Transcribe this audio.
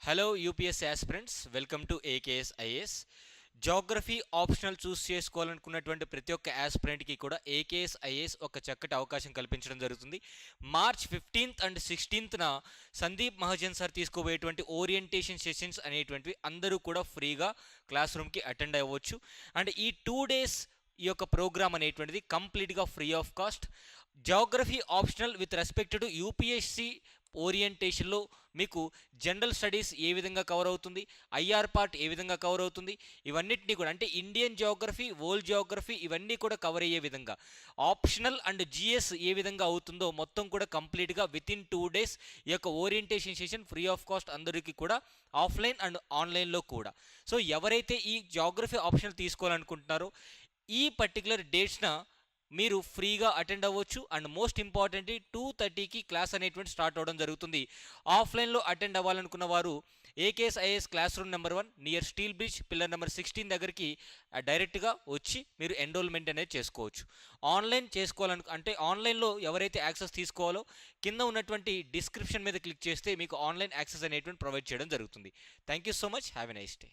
Hello UPS aspirants, welcome to AKS IAS. Geography optional choose చేసుకోవాలనుకున్నటువంటి ప్రతి ఒక్క ఆస్పిరెంట్కి కూడా ఏకేఎస్ ఐఏఎస్ ఒక చక్కటి అవకాశం కల్పించడం జరుగుతుంది. March 15th and 16th Sandeep Mahajan sir తీసుకోబోయేటువంటి ఓరియంటేషన్ సెషన్స్ అనేటువంటివి అందరూ కూడా ఫ్రీగా క్లాస్ రూమ్కి అటెండ్ అవ్వచ్చు. అండ్ ఈ 2 days ఈ యొక్క ప్రోగ్రామ్ అనేటువంటిది కంప్లీట్గా free of cost. Geography optional with respect to UPSC ఓరియంటేషన్లో మీకు జనరల్ స్టడీస్ ఏ విధంగా కవర్ అవుతుంది, ఐఆర్ పార్ట్ ఏ విధంగా కవర్ అవుతుంది, ఇవన్నిటిని కూడా అంటే ఇండియన్ జియోగ్రఫీ, వరల్డ్ జియోగ్రఫీ ఇవన్నీ కూడా కవర్ అయ్యే విధంగా ఆప్షనల్ అండ్ జిఎస్ ఏ విధంగా అవుతుందో మొత్తం కూడా కంప్లీట్గా వితిన్ 2 days ఈ యొక్క orientation session free of cost అందరికీ కూడా ఆఫ్లైన్ అండ్ ఆన్లైన్లో కూడా. సో ఎవరైతే ఈ జాగ్రఫీ ఆప్షనల్ తీసుకోవాలనుకుంటున్నారో ఈ పర్టికులర్ డేట్స్న మీరు ఫ్రీగా అటెండ్ అవ్వచ్చు. అండ్ మోస్ట్ ఇంపార్టెంట్లీ 2:30కి క్లాస్ అనేటువంటి స్టార్ట్ అవ్వడం జరుగుతుంది. ఆఫ్లైన్లో అటెండ్ అవ్వాలనుకున్న వారు AKS IAS class room number 1 near steel bridge pillar number 16 దగ్గరికి డైరెక్ట్గా వచ్చి మీరు ఎన్రోల్మెంట్ అనేది చేసుకోవచ్చు. ఆన్లైన్ అంటే ఆన్లైన్లో ఎవరైతే యాక్సెస్ తీసుకోవాలో కింద ఉన్నటువంటి డిస్క్రిప్షన్ మీద క్లిక్ చేస్తే మీకు ఆన్లైన్ యాక్సెస్ అనేటువంటి ప్రొవైడ్ చేయడం జరుగుతుంది. Thank you so much. Have a nice day.